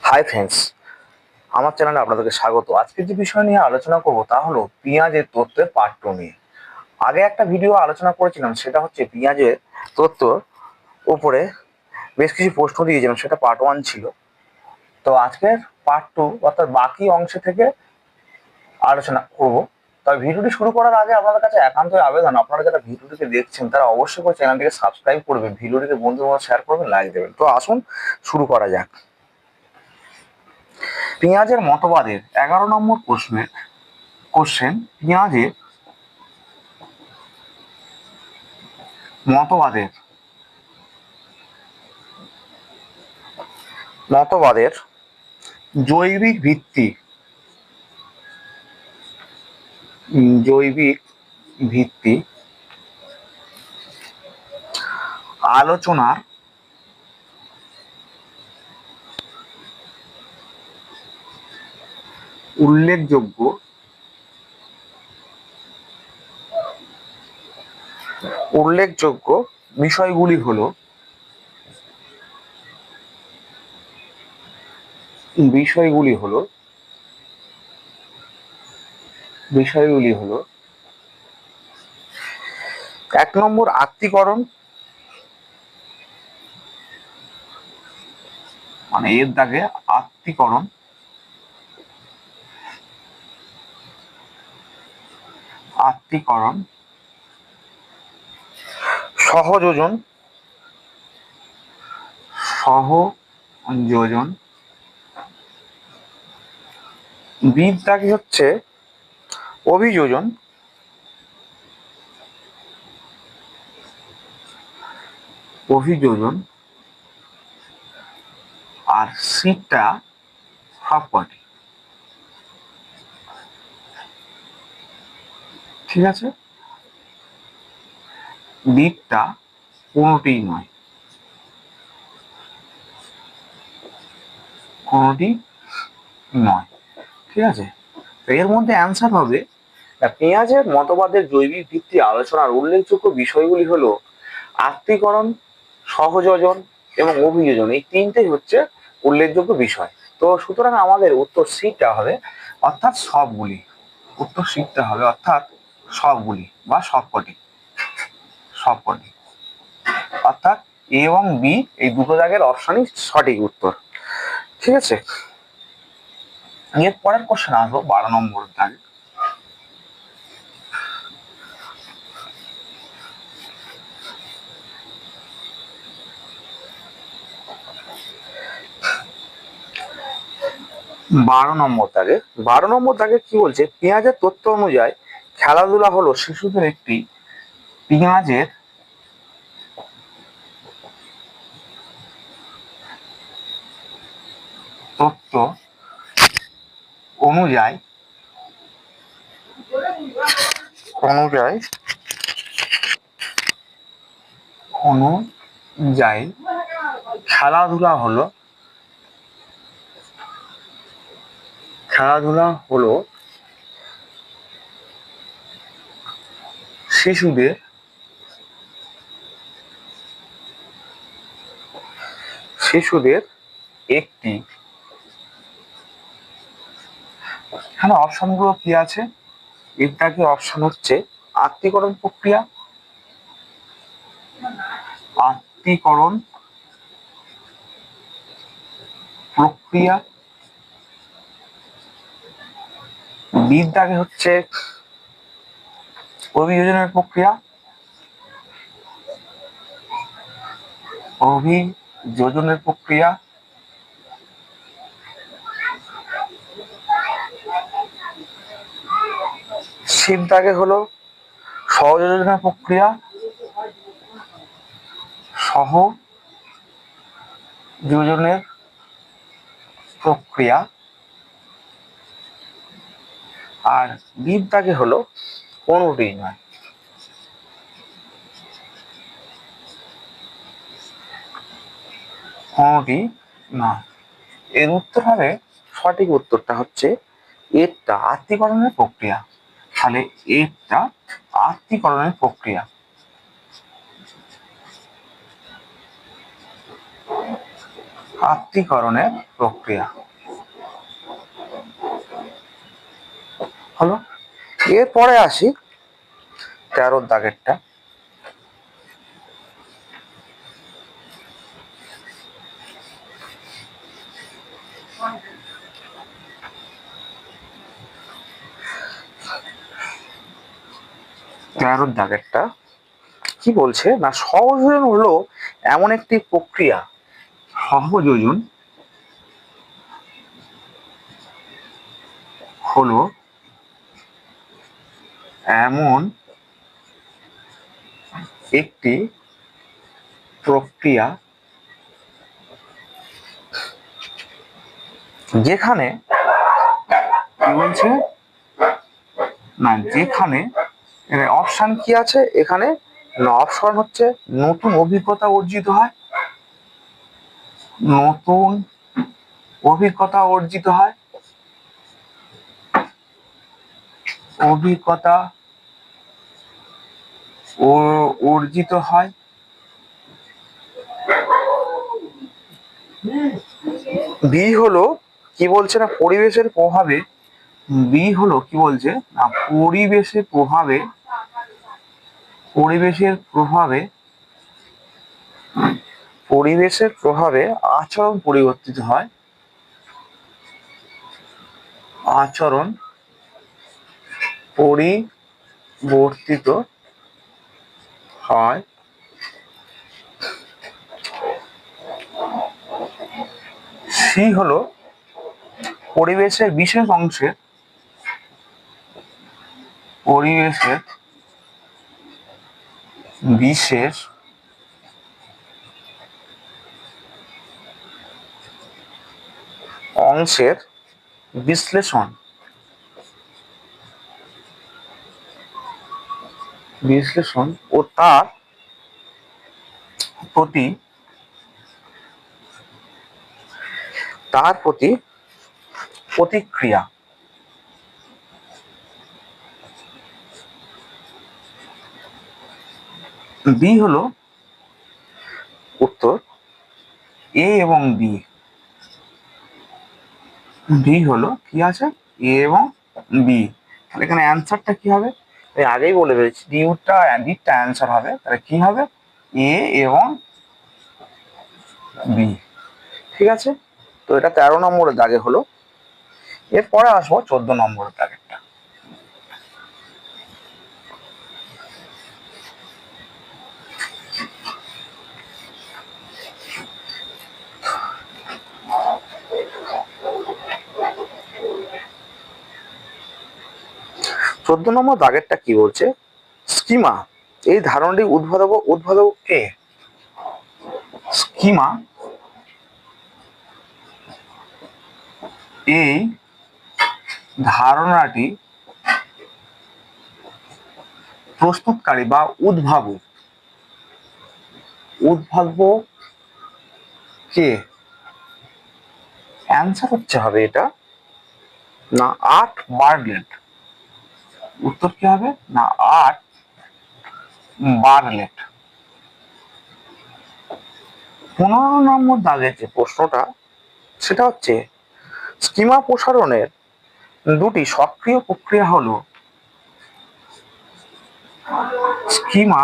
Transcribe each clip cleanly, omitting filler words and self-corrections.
Hi friends, আমার চ্যানেলে আপনাদেরকে স্বাগত। আজকে যে বিষয় নিয়ে আলোচনা করব তা হলো পেঁয়াজের তত্ত্বের পার্ট 2 নিয়ে। আগে একটা ভিডিও আলোচনা করেছিলাম, সেটা হচ্ছে পেঁয়াজের তত্ত্ব উপরে বেশ কিছু প্রশ্ন দিয়েছিলাম, সেটা পার্ট 1 ছিল। তো আজকের পার্ট 2 অর্থাৎ বাকি অংশ থেকে আলোচনা করব। তবে ভিডিওটি শুরু করার আগে আপনাদের কাছে একান্তই আবেদন, আপনারা যারা ভিডিওটিকে দেখছেন তারা অবশ্যই করে চ্যানেলটিকে সাবস্ক্রাইব করবেন, ভিডিওটিকে বন্ধুদের শেয়ার করবেন, লাইক দেবেন। তো আসুন শুরু করা যাক। পেঁয়াজের মতবাদের 11 নম্বর কোশ্চেন। পেঁয়াজের মতবাদের জৈবিক ভিত্তি আলোচনার উল্লেখযোগ্য বিষয়গুলি হলো এক নম্বর আত্তীকরণ, মানে এর দাগে আত্তীকরণ, সহযোজন, বির দাগে হচ্ছে অভিযোজন, আর সিটা সবকটি। ঠিক আছে, বিটটা কোনোটিই নয়, ঠিক আছে। তো এর মধ্যে অ্যান্সার হবে পেঁয়াজের মতবাদের জৈবিক ভিত্তি আলোচনার উল্লেখযোগ্য বিষয়গুলি হলো আত্তীকরণ, সহযোজন এবং অভিযোজন। এই তিনটেই হচ্ছে উল্লেখযোগ্য বিষয়। তো সুতরাং আমাদের উত্তর সিটা হবে অর্থাৎ সবগুলি, সবগুলি বা সবকটি, অর্থাৎ এ এবং বি এই দুটো দাগের অপশনই সঠিক উত্তর। ঠিক আছে, এর পরের কোশ্চেন আসবো 12 নম্বর দাগে। বারো নম্বর দাগে কি বলছে? পেঁয়াজের তথ্য অনুযায়ী খেলাধুলা হলো শিশুদের একটি পেঁয়াজের তথ্য অনুযায়ী খেলাধুলা হলো শিশুদের একটি, এখানে অপশনগুলো কি আছে? এটা কি অপশন হচ্ছে আত্তীকরণ প্রক্রিয়া, বির দাগে হচ্ছে অভিযোজনের প্রক্রিয়া, সির দাগে হলো সহযোজনের প্রক্রিয়া, আর বির দাগে হলো কোনোটি নয়। এর উত্তর হবে, সঠিক উত্তরটা হচ্ছে এরটা আত্তীকরণের প্রক্রিয়া। তাহলে এরটা আত্তীকরণের প্রক্রিয়া। আত্তীকরণের প্রক্রিয়া হলো। এরপরে আসি 13 দাগেরটা। কি বলছে না, সহযোজন হলো এমন একটি প্রক্রিয়া, সহযোজন হলো এমন একটি প্রক্রিয়া যেখানে কি বলছে না, যেখানে অপশন কি আছে এখানে, অপশন হচ্ছে নতুন অভিজ্ঞতা অর্জিত হয়, নতুন অভিজ্ঞতা অর্জিত হয়, অভিজ্ঞতা অর্জিত হয়, বি হলো কি বলছে না পরিবেশের প্রভাবে, বি হলো কি বলছে না পরিবেশের প্রভাবে, পরিবেশের প্রভাবে, পরিবেশের প্রভাবে আচরণ পরিবর্তিত হয়, আচরণ পরিবর্তিত হয়। সি হলো পরিবেশের বিশেষ অংশের, পরিবেশের বিশেষ অংশের বিশ্লেষণ, বিশ্লেষণ ও তার প্রতি, তার প্রতি প্রতিক্রিয়া। বি হলো উত্তর, এ এবং বি, বি হলো কি আছে এ এবং বি, তাহলে এখানে অ্যান্সারটা কি হবে, আমি আগেই বলে দিয়েছি ডিটা অ্যান্সার হবে, তাহলে কি হবে এ এবং বি। ঠিক আছে, তো এটা 13 নম্বরের দাগে হলো। এরপরে আসবো 14 নম্বরের দাগেরটা। 14 নম্বর দাগেরটা কি বলছে, স্কিমা এই ধারণাটি উদ্ভাবক কে? স্কিমা এই ধারণাটি প্রস্তুতকারী বা উদ্ভাবক, উদ্ভাবক কে? অ্যান্সার হচ্ছে হবে এটা না আর্ট বার্টলেট, উত্তর কি হবে না আর্ট বার্টলেট। 15 নম্বর দাগের যে প্রশ্নটা সেটা হচ্ছে স্কিমা প্রসারণের দুটি সক্রিয় প্রক্রিয়া হলো, স্কিমা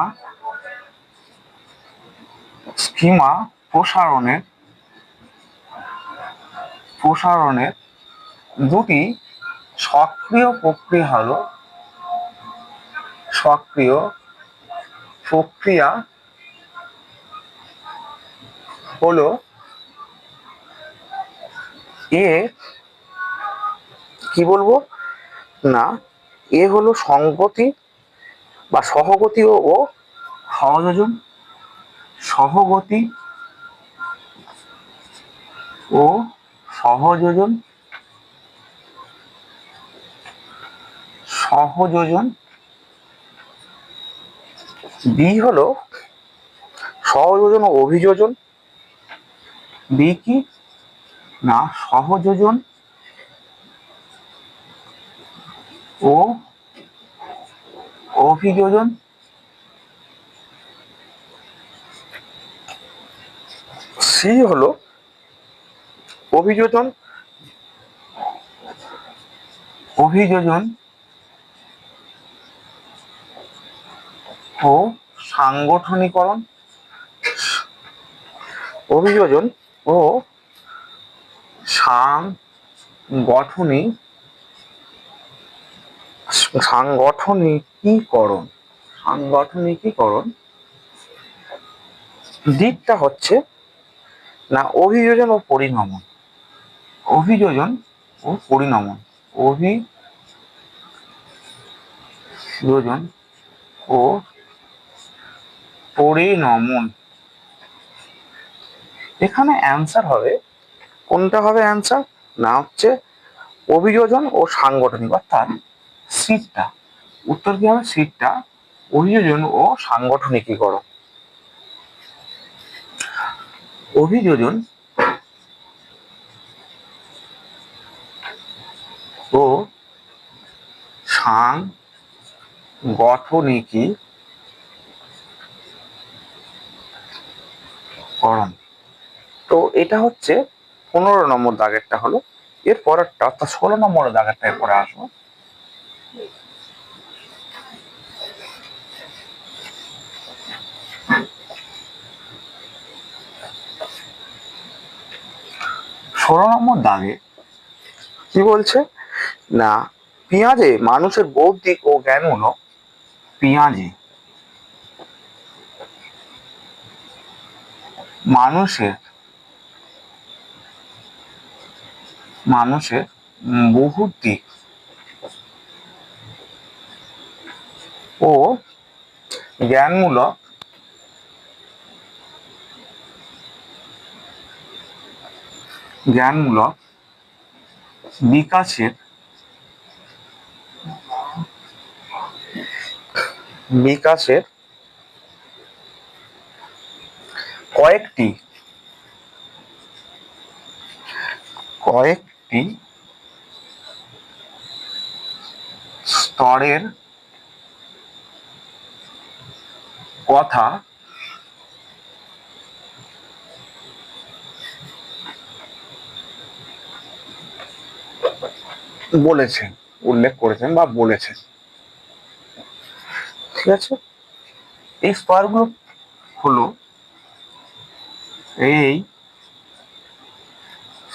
স্কিমা প্রসারণের প্রসারণের দুটি সক্রিয় প্রক্রিয়া হলো, সক্রিয় প্রক্রিয়া হলো এ, কি বলবো না এ হলো সংগতি বা সহগতি ও সহযোজন, সহগতি ও সহযোজন, সহযোজন। বি হলো সহযোজন ও অভিযোজন, বি কি না সহযোজন ও অভিযোজন। সি হলো অভিযোজন ও সাংগঠনিকরণ, অভিযোজন ও সাংগঠনিকীকরণ দিকটা হচ্ছে না অভিযোজন ও পরিণমন, অভিযোজন ও পরিণমন, অভিযোজন ও পরিণমন। এখানে অ্যান্সার হবে, কোনটা হবে অ্যান্সার না হচ্ছে অভিযোজন ও সাংগঠনিক, অর্থাৎ সিটটা উত্তর কি হবে, সিটটা অভিযোজন ও সাংগঠনিকীকরণ। অভিযোজন ও সাংগঠনিকীকরণ। তো এটা হচ্ছে 15 নম্বর দাগেরটা হলো। এর পরেরটা অর্থাৎ 16 নম্বর দাগেরটা এরপরে আসবো। 16 নম্বর দাগে কি বলছে না পেঁয়াজে মানুষের বৌদ্ধিক ও জ্ঞানমূলক, পেঁয়াজে মানুষের বৌদ্ধিক ও জ্ঞানমূলক বিকাশের কয়েকটি স্তরের কথা বলেছেন, উল্লেখ করেছেন বা বলেছেন। ঠিক আছে, এই স্তরগুলো হলো, এই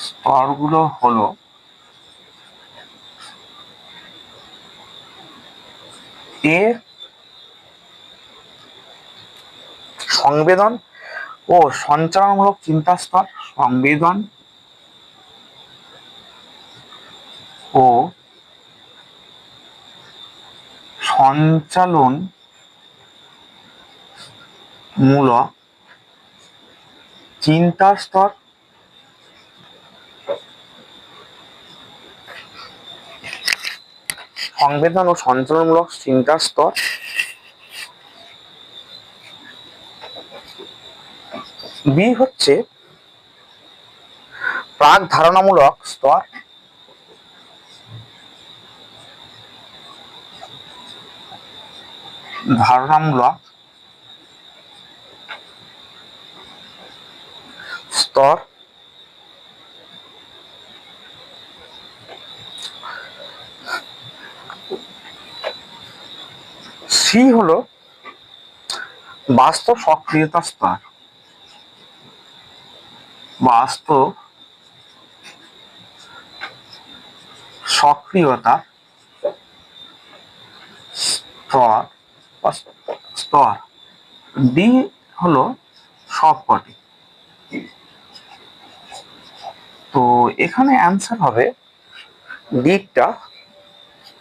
স্তরগুলো হলো এর সংবেদন ও সঞ্চালনমূলক চিন্তা স্তর, সংবেদন ও সঞ্চালনমূলক চিন্তা স্তর, সংবেদন ও সঞ্চালনমূলক চিন্তা স্তর। বি হচ্ছে প্রাক ধারণামূলক স্তর, স্তর। সি হলো বাস্তব সক্রিয়তা স্তর, বাস্তব সক্রিয়তা স্তর। ডি হলো সবকটি। তো এখানে অ্যান্সার হবে ডিটা,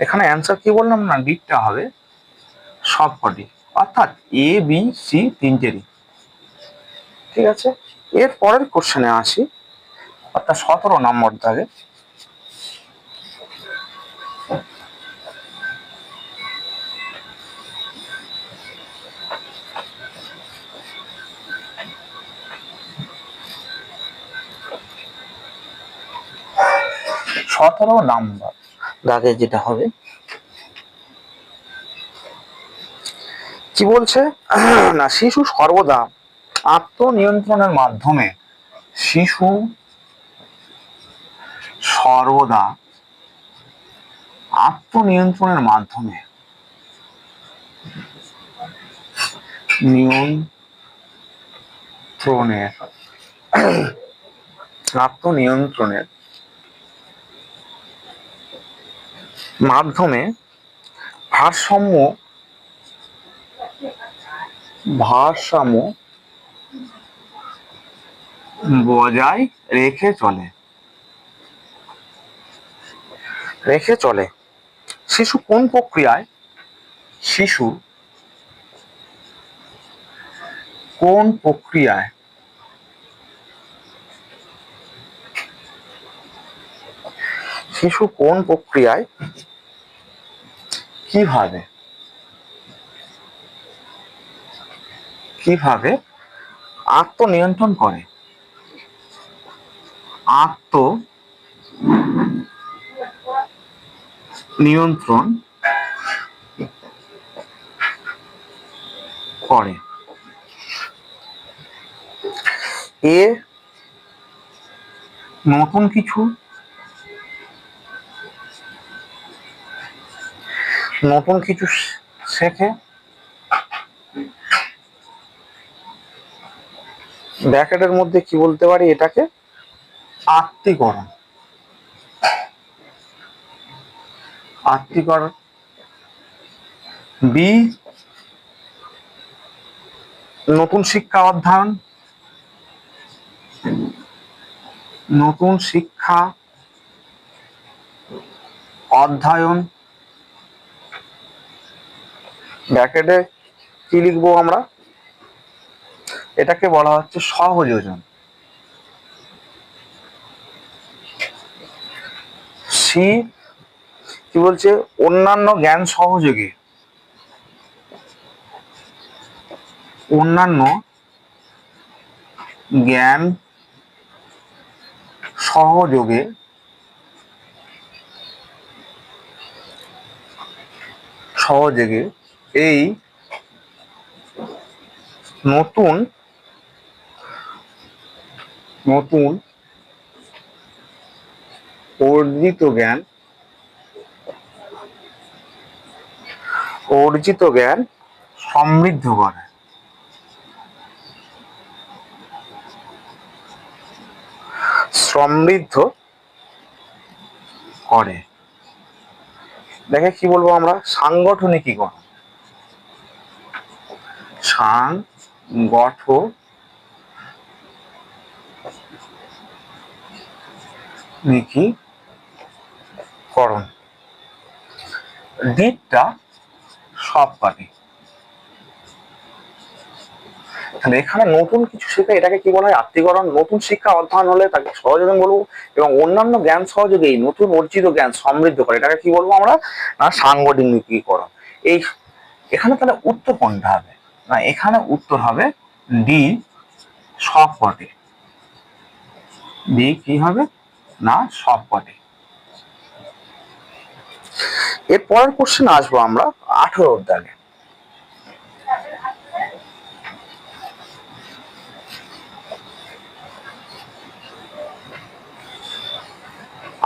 এখানে অ্যান্সার কি বললাম না, ডিটা হবে সবকটি, অর্থাৎ এ বি সি তিনটেরই। ঠিক আছে, এর পরের কোশ্চেনে আসি, অর্থাৎ 17 নম্বর দাগে। সতেরো নাম্বার দাগে যেটা হবে কি বলছে না শিশু সর্বদা আত্মনিয়ন্ত্রণের মাধ্যমে সর্বদা আত্মনিয়ন্ত্রণের মাধ্যমে আত্মনিয়ন্ত্রণের মাধ্যমে ভারসাম্য বজায় রেখে চলে। শিশু কোন প্রক্রিয়ায় কিভাবে আত্মনিয়ন্ত্রণ করে? এ নতুন কিছু শেখে। ব্র্যাকেটের মধ্যে কি বলতে পারি এটাকে? আত্তীকরণ। বি নতুন শিক্ষা অধ্যয়ন। ব্র্যাকেটে কি লিখবো আমরা? এটাকে বলা হচ্ছে সহযোজন। সি কি বলছে? অন্যান্য জ্ঞান সহযোগে এই নতুন অর্জিত জ্ঞান সমৃদ্ধ করে। দেখে কি বলবো আমরা? সাংগঠনিকীকরণ। দিকটা সবকটি। তাহলে এখানে নতুন কিছু শেখা, এটাকে কি বলা হয়? আত্তীকরণ। নতুন শিক্ষা অধ্যয়ন হলে তাকে সহযোজন বলবো, এবং অন্যান্য জ্ঞান সহযোগে এই নতুন অর্জিত জ্ঞান সমৃদ্ধ করে, এটাকে কি বলবো আমরা? না সাংগঠনিকীকরণ। এই এখানে তাহলে উত্তর কোনটা হবে? না, এখানে উত্তর হবে ডি সবকটি। ডি কি হবে? না সবকটি। এর পরের কোশ্চেন আসবো আমরা 18 দাগে।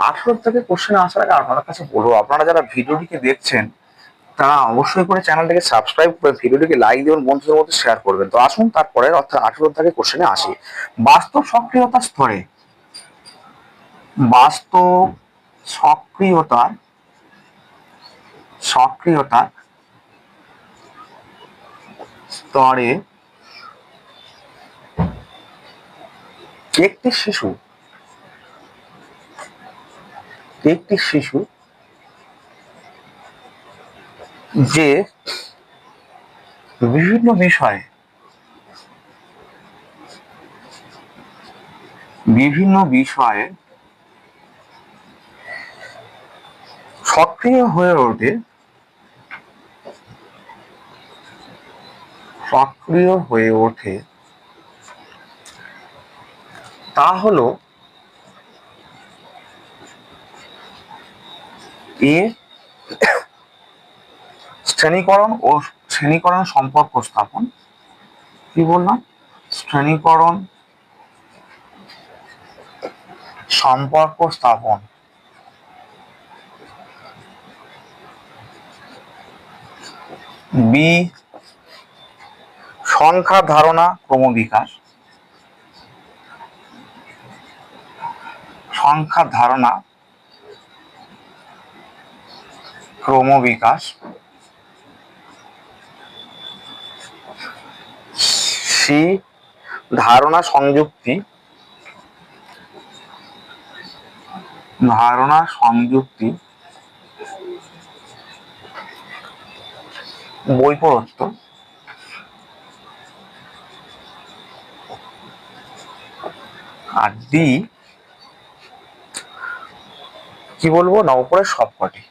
18 থেকে কোশ্চেন আসার আগে আপনার কাছে বলবো, আপনারা যারা ভিডিওটিকে দেখছেন তারা অবশ্যই করে চ্যানেলটিকে সাবস্ক্রাইব করে ভিডিওটিকে লাইক দেবেন, বন্ধুদের মধ্যে শেয়ার করবেন। তো আসুন তারপরে অর্থাৎ 18 থেকে কোশ্চেনে আসি। বাস্তব সক্রিয়তার স্তরে একটি শিশু যে বিভিন্ন বিষয়ে সক্রিয় হয়ে ওঠে তা হলো এ শ্রেণীকরণ সম্পর্ক স্থাপন। কি বললাম? শ্রেণীকরণ সম্পর্ক স্থাপন। বি সংখ্যার ধারণা ক্রমবিকাশ, সংখ্যার ধারণা ক্রমবিকাশ। সি ধারণা সংযুক্তি, ধারণা সংযুক্তি বৈপরত্য। আর ডি কি বলবো না, উপরে সবকটি,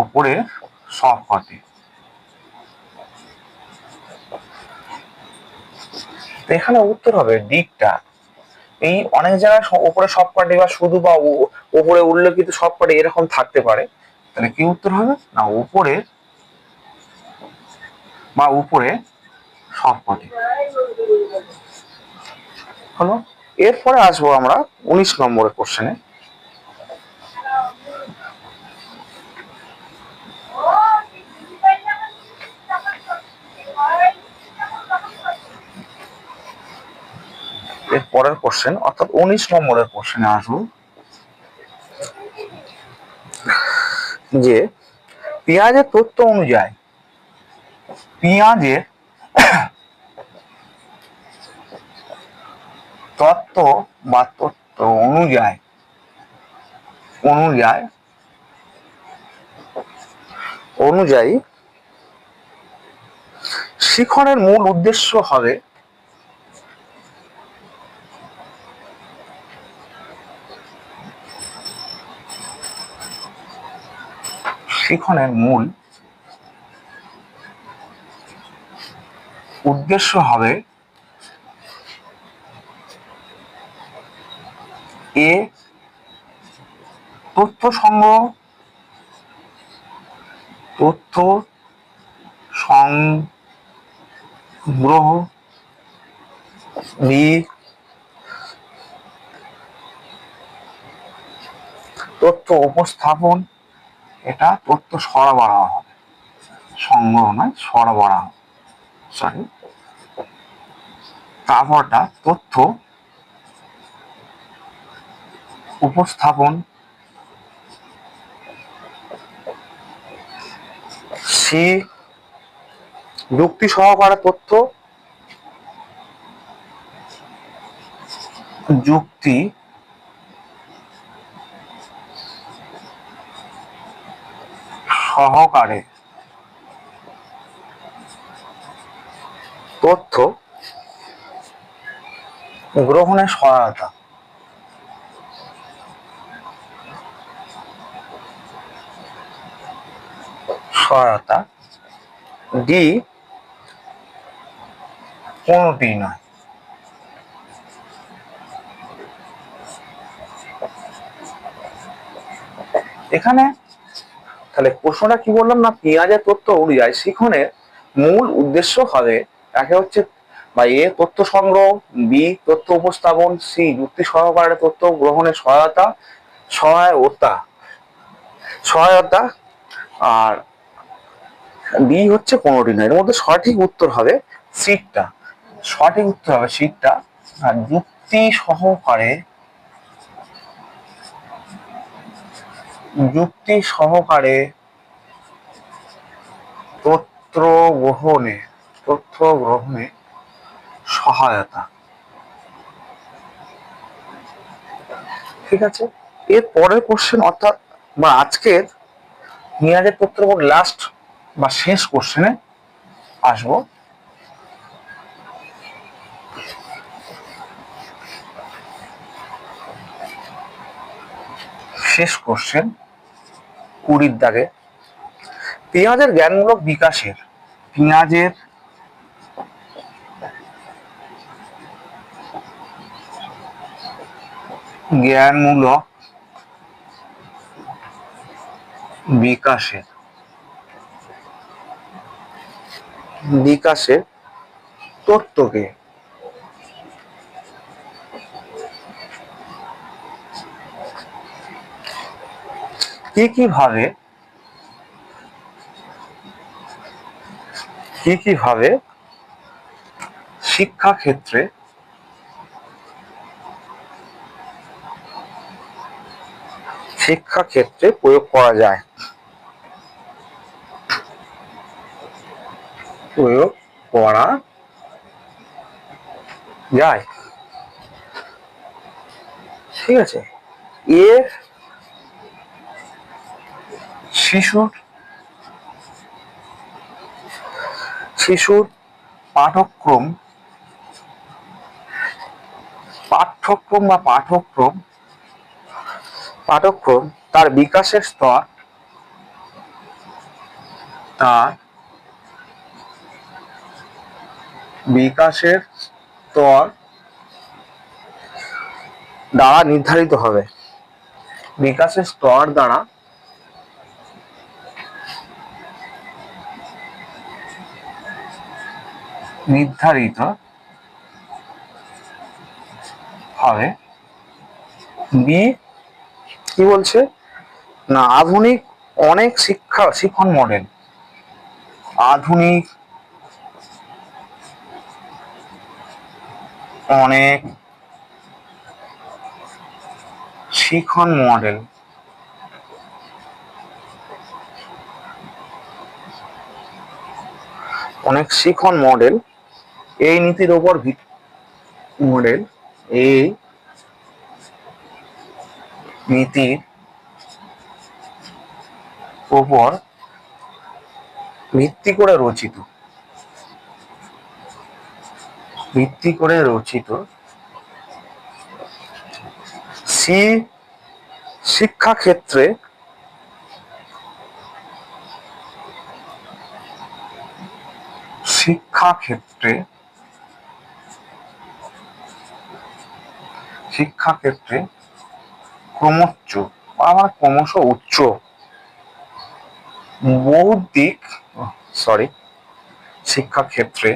উপরে সবকটি। এখানে উত্তর হবে দিকটা। এই অনেক জায়গায় উপরে সবকটি বা শুধু বা উপরে উল্লেখিত সবকটি এরকম থাকতে পারে, তাহলে কি উত্তর হবে না উপরে বা উপরে সবকটি হলো। এরপরে আসবো আমরা 19 নম্বরের কোশ্চেনে। এর পরের কোশ্চেন অর্থাৎ 19 নম্বরের কোশ্চেনে আসবো, যে পেঁয়াজের তথ্য অনুযায়ী, পেঁয়াজের তত্ত্ব বা তথ্য অনুযায়ী অনুযায়ী অনুযায়ী শিখনের মূল উদ্দেশ্য হবে শিখনের মূল উদ্দেশ্য হবে এ তথ্য সংগ্রহ, তথ্য সংগ্রহ, বি তথ্য উপস্থাপন, এটা তথ্য সরবরাহ হবে, সংগ্রহ নয় সরবরাহ, সরি। তারপরটা তথ্য উপস্থাপন, সি যুক্তি সহকারে তথ্য, যুক্তি সহকারে তথ্য গ্রহণের সহায়তা, সহায়তা। ডি কোনটি নয়। এখানে তাহলে প্রশ্নটা কি বললাম না, পেঁয়াজের তথ্য অনুযায়ী শিখনের মূল উদ্দেশ্য হবে, একে হচ্ছে বা এ তথ্য সংগ্রহ, বি তথ্য উপস্থাপন, সি যুক্তি সহকারে তথ্য গ্রহণের সহায়তা সহায়তা সহায়তা আর ডি হচ্ছে কোনটি নয়। এর মধ্যে সঠিক উত্তর হবে সিটটা, সঠিক উত্তর হবে সিটটা। আর যুক্তি সহকারে তথ্য গ্রহণে সহায়তা। ঠিক আছে, এর পরের কোশ্চেন অর্থাৎ বা আজকের পেঁয়াজের তথ্যের উপর লাস্ট বা শেষ কোশ্চেনে আসবো। শেষ কোশ্চেন 20 দাগে, পেঁয়াজের জ্ঞানমূলক বিকাশের, পেঁয়াজের জ্ঞানমূলক বিকাশের তত্ত্বকে কি কিভাবে শিক্ষাক্ষেত্রে প্রয়োগ করা যায়। ঠিক আছে, এর শিশুর পাঠ্যক্রম তার বিকাশের স্তর দ্বারা নির্ধারিত হবে। বিকাশের স্তর দ্বারা নির্ধারিত হবে। কি বলছে না, আধুনিক অনেক শিক্ষণ মডেল, আধুনিক অনেক শিক্ষণ মডেল এই নীতির উপর ভিত্তি করে রচিত শিক্ষাক্ষেত্রে ক্রমশ উচ্চ বৌদ্ধিক শিক্ষাক্ষেত্রে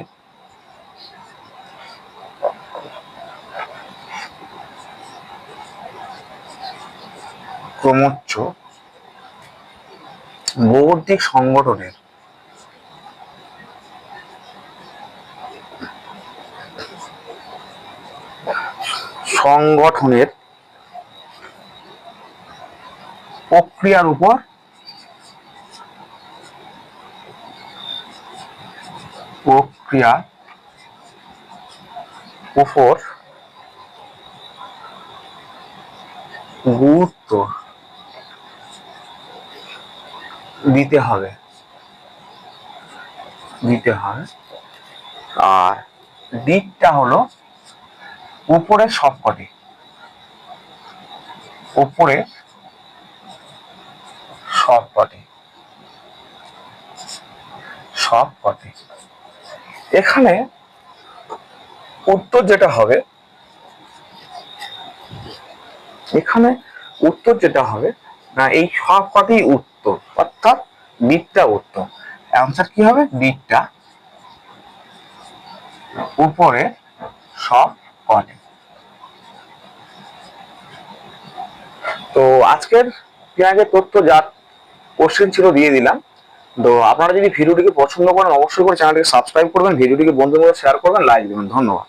ক্রমোচ্চ বৌদ্ধিক সংগঠনের প্রক্রিয়ার উপর গুরুত্ব দিতে হবে। আর দিকটা হলো উপরের সবকটি। এখানে উত্তর যেটা হবে না, এই সবকটি উত্তর, অর্থাৎ দিকটা উত্তর। অ্যান্সার কি হবে? দিকটা উপরে সবকটি। তো আজকের পেঁয়াজের তথ্য যা কোশ্চেন ছিল দিয়ে দিলাম। তো আপনারা যদি ভিডিওটিকে পছন্দ করেন অবশ্যই করে চ্যানেলটিকে সাবস্ক্রাইব করবেন, ভিডিওটিকে বন্ধুদের মধ্যে শেয়ার করবেন, লাইক দেবেন। ধন্যবাদ।